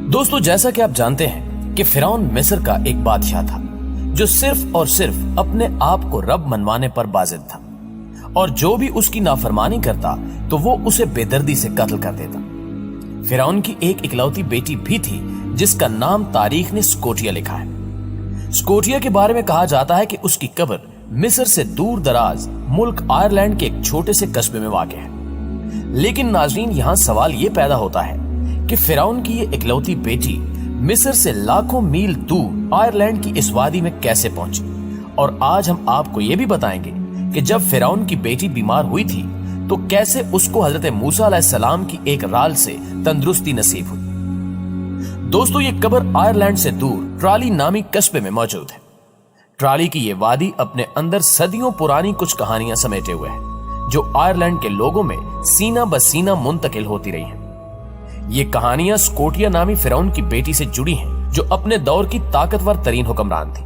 दोस्तों, जैसा कि आप जानते हैं कि फिरौन मिस्र का एक बादशाह था जो सिर्फ और सिर्फ अपने आप को रब मनवाने पर बाजिद था, और जो भी उसकी नाफरमानी करता तो वो उसे बेदर्दी से कत्ल कर देता। फिरौन की एक इकलौती बेटी भी थी जिसका नाम तारीख ने स्कोटिया लिखा है। स्कोटिया के बारे में कहा जाता है कि उसकी कब्र मिस्र से दूर दराज मुल्क आयरलैंड के एक छोटे से कस्बे में वाक़ है। लेकिन नाज़रीन, यहाँ सवाल ये पैदा होता है कि फिरौन की ये इकलौती बेटी मिस्र से लाखों मील दूर आयरलैंड की इस वादी में कैसे पहुंची। और आज हम आपको ये भी बताएंगे कि जब फिरौन की बेटी बीमार हुई थी तो कैसे उसको हजरत मूसा अलैहिस्सलाम की एक राल से तंदुरुस्ती नसीब हुई। दोस्तों, ये कब्र आयरलैंड से दूर ट्राली नामी कस्बे में मौजूद है। ट्राली की ये वादी अपने अंदर सदियों पुरानी कुछ कहानियां समेटे हुए है जो आयरलैंड के लोगों में सीना बसीना मुंतकिल होती रही हैं। ये कहानियां स्कोटिया नामी फिरौन की बेटी से जुड़ी हैं जो अपने दौर की ताकतवर तरीन हुक्मरान थी।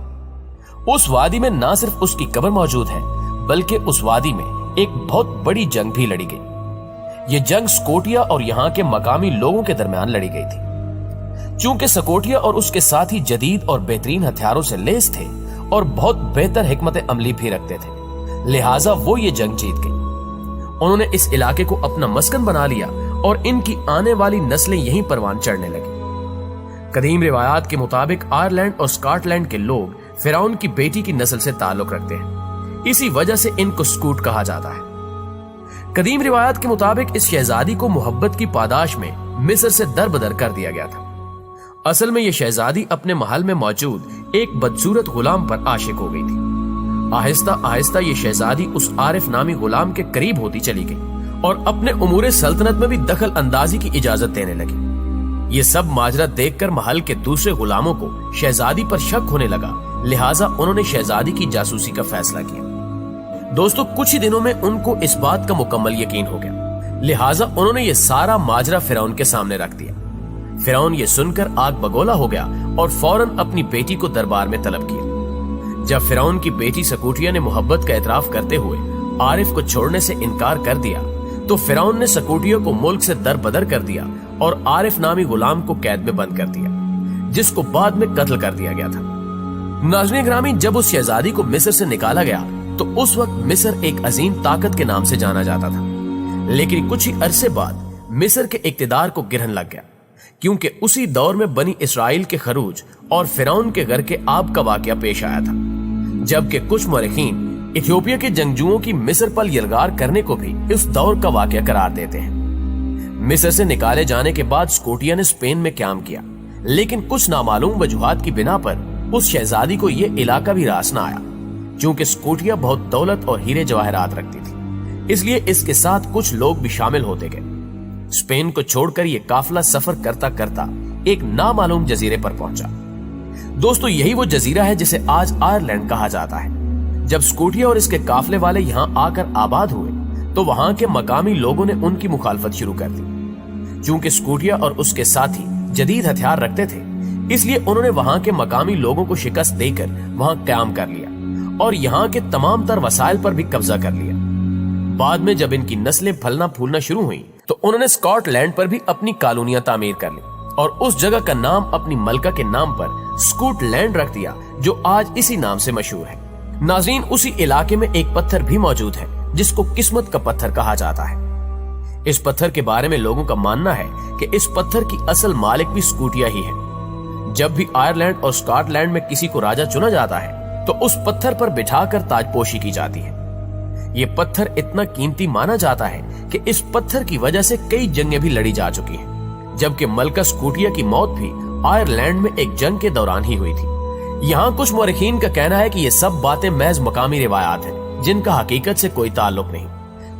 उस वादी में ना सिर्फ उसकी कब्र मौजूद है बल्कि उस वादी में एक बहुत बड़ी जंग भी लड़ी गई। ये जंग स्कोटिया और यहाँ के मकामी लोगों के दरमियान लड़ी गई थी। चूंकि स्कोटिया और उसके साथी जदीद और बेहतरीन हथियारों से लैस थे और बहुत बेहतर हिकमत अमली भी रखते थे, लिहाजा वो ये जंग जीत गई। उन्होंने इस इलाके को अपना मस्कन बना लिया और इनकी आने वाली नस्लें यहीं परवान चढ़ने लगी। कदीम रिवायात के मुताबिक आयरलैंड और स्कॉटलैंड के लोग फिरौन की बेटी की नस्ल से ताल्लुक रखते हैं, इसी वजह से इनको स्कूट कहा जाता है। कदीम रिवायात के मुताबिक इस शहजादी को मोहब्बत की पादाश में मिस्र से दरबदर कर दिया गया था। असल में यह शहजादी अपने महल में मौजूद एक बदसूरत गुलाम पर आशिक हो गई थी। आहिस्ता आहिस्ता ये शहजादी उस आरिफ नामी गुलाम के करीब होती चली गई और अपने उमूरे सल्तनत में भी दखल अंदाजी की इजाजत देने लगी। ये सब माजरा देखकर महल के दूसरे गुलामों को शहजादी पर शक होने लगा, लिहाजा उन्होंने शहजादी की जासूसी का फैसला किया। दोस्तों, कुछ ही दिनों में उनको इस बात का मुकम्मल यकीन हो गया, लिहाजा उन्होंने ये सारा माजरा फिरौन के सामने रख दिया। फिरौन ये सुनकर आग बगोला हो गया और फौरन अपनी बेटी को दरबार में तलब किया। जब फिरौन की बेटी स्कोटिया ने मोहब्बत का एतराफ करते हुए आरिफ को छोड़ने से इनकार कर दिया तो फिरौन ने स्कोटिया को मुल्क से दरबदर कर दिया और आरिफ नामी गुलाम को कैद में बंद कर दिया, जिसको बाद में कत्ल कर दिया गया था। नाज़रीन ग्रामी, जब उस शहजादी को मिस्र से निकाला गया तो उस वक्त मिस्र एक अजीम ताकत के नाम से जाना जाता था। लेकिन कुछ ही अरसे बाद मिस्र के इक्तिदार को गिरहन लग गया, क्योंकि उसी दौर में बनी इसराइल के खरूज और फिरौन के घर के आब का वाकया पेश आया था। जबकि कुछ मौरखीन इथियोपिया के जंगजुओं की मिस्र पर यलगार करने को भी इस दौर का वाकया करार देते हैं। मिस्र से निकाले जाने के बाद स्कोटिया ने स्पेन में क्याम किया, लेकिन कुछ नामालूम वजूहात की बिना पर उस शहजादी को यह इलाका भी रास न आया। चूंकि स्कोटिया बहुत दौलत और हीरे जवाहरात रखती थी, इसलिए इसके साथ कुछ लोग भी शामिल होते गए। स्पेन को छोड़कर यह काफिला सफर करता करता एक नामालूम जजीरे पर पहुंचा। दोस्तों, यही वो जजीरा है जिसे आज आयरलैंड कहा जाता है। जब स्कोटिया और इसके काफिले वाले यहाँ आकर आबाद हुए तो वहां के मकामी लोगों ने उनकी मुखालफत शुरू कर दी। चूंकि स्कोटिया और उसके साथी जदीद हथियार रखते थे, इसलिए उन्होंने वहां के मकामी लोगों को शिकस्त देकर वहां क्याम कर लिया और यहाँ के तमाम तर वसाइल पर भी कब्जा कर लिया। बाद में जब इनकी नस्लें फलना फूलना शुरू हुई तो उन्होंने स्कॉटलैंड पर भी अपनी कॉलोनियां तामीर कर ली और उस जगह का नाम अपनी मलका के नाम पर स्कॉटलैंड रख दिया, जो आज इसी नाम से मशहूर है। नाज़रीन, उसी इलाके में एक पत्थर भी मौजूद है जिसको किस्मत का पत्थर कहा जाता है। इस पत्थर के बारे में लोगों का मानना है कि इस पत्थर की असल मालिक भी स्कोटिया ही है। जब भी आयरलैंड और स्कॉटलैंड में किसी को राजा चुना जाता है तो उस पत्थर पर बिठाकर ताजपोशी की जाती है। ये पत्थर इतना कीमती माना जाता है कि इस पत्थर की वजह से कई जंगें भी लड़ी जा चुकी हैं, जबकि मलका स्कोटिया की मौत भी आयरलैंड में एक जंग के दौरान ही हुई थी। यहाँ कुछ मौरखीन का कहना है कि ये सब बातें महज मकामी रिवायात हैं, जिनका हकीकत से कोई ताल्लुक नहीं,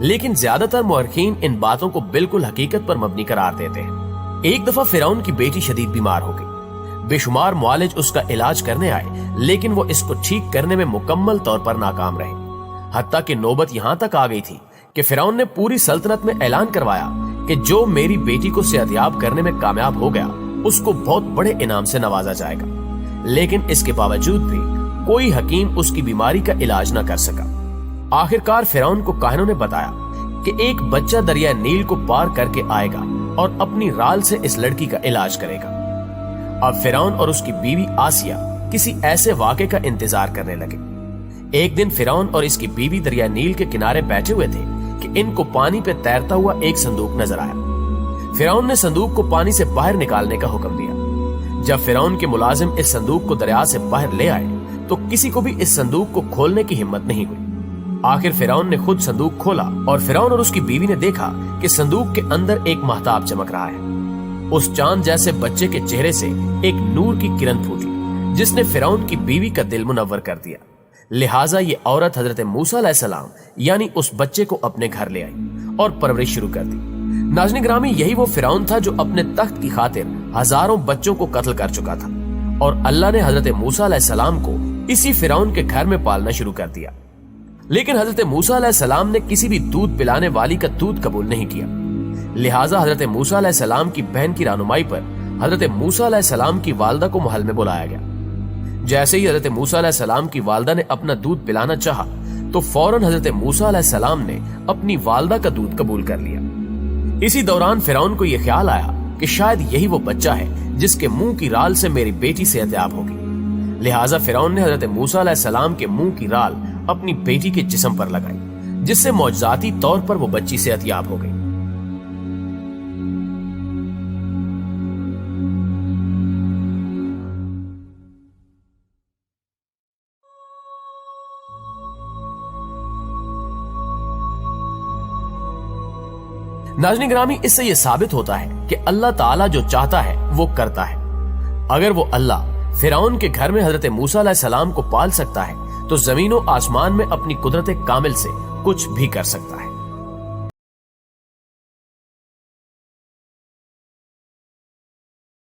लेकिन ज्यादातर मौरखीन इन बातों को बिल्कुल हकीकत पर मबनी करार देते हैं। एक दफा फिरौन की बेटी शदीद बीमार हो गई। बेशुमार मुआलिज उसका इलाज करने आए, लेकिन वो इसको ठीक करने में मुकम्मल तौर पर नाकाम रहे। हत्ता कि नौबत यहाँ तक आ गई थी कि फिरौन ने पूरी सल्तनत में ऐलान करवाया कि जो मेरी बेटी को सेहतयाब करने में कामयाब हो गया उसको बहुत बड़े इनाम से नवाजा जाएगा। लेकिन इसके बावजूद भी कोई हकीम उसकी बीमारी का इलाज न कर सका। आखिरकार फिरौन को काहिनों ने बताया कि एक बच्चा दरिया नील को पार करके आएगा और अपनी राल से इस लड़की का इलाज करेगा। اب فرعون اور اس کی بیوی آسیہ کسی ایسے واقعے کا انتظار کرنے لگے۔ ایک دن فرعون اور اس کی بیوی دریا نیل کے کنارے بیٹھے ہوئے تھے کہ ان کو پانی پہ تیرتا ہوا ایک صندوق نظر آیا۔ فرعون نے صندوق کو پانی سے باہر نکالنے کا حکم دیا۔ جب فرعون کے ملازم اس صندوق کو دریا سے باہر لے آئے تو کسی کو بھی اس صندوق کو کھولنے کی ہمت نہیں ہوئی۔ آخر فرعون نے خود صندوق کھولا اور فرعون اور اس کی بیوی نے دیکھا کہ صندوق کے اندر ایک مہتاب چمک رہا ہے۔ اس چاند جیسے بچے کے چہرے سے ایک نور کی کرن پھوٹی جس نے فرعون کی بیوی کا دل منور کر دیا۔ لہٰذا یہ عورت حضرت موسیٰ علیہ السلام یعنی اس بچے کو اپنے گھر لے آئی اور پرورش شروع کر دی۔ ناظرین گرامی، یہی وہ فرعون تھا جو اپنے تخت کی خاطر ہزاروں بچوں کو قتل کر چکا تھا، اور اللہ نے حضرت موسیٰ علیہ السلام کو اسی فرعون کے گھر میں پالنا شروع کر دیا۔ لیکن حضرت موسیٰ علیہ السلام نے کسی بھی دودھ پلانے والی کا دودھ قبول نہیں کیا۔ لہٰذا حضرت موسیٰ علیہ السلام کی بہن کی رہنمائی پر حضرت موسیٰ علیہ السلام کی والدہ کو محل میں بلایا گیا۔ جیسے ہی حضرت موسیٰ علیہ السلام کی والدہ نے اپنا دودھ پلانا چاہا تو فوراً حضرت موسیٰ علیہ السلام نے اپنی والدہ کا دودھ قبول کر لیا۔ اسی دوران فرعون کو یہ خیال آیا کہ شاید یہی وہ بچہ ہے جس کے منہ کی رال سے میری بیٹی صحتیاب ہوگی۔ لہٰذا فرعون نے حضرت موسیٰ علیہ السلام کے منہ کی رال اپنی بیٹی کے جسم پر لگائی، جس سے معجزاتی طور پر وہ بچی صحتیاب ہو گئی۔ ناظرین گرامی، اس سے یہ ثابت ہوتا ہے کہ اللہ تعالیٰ جو چاہتا ہے وہ کرتا ہے۔ اگر وہ اللہ فرعون کے گھر میں حضرت موسیٰ علیہ السلام کو پال سکتا ہے تو زمین و آسمان میں اپنی قدرت کامل سے کچھ بھی کر سکتا ہے۔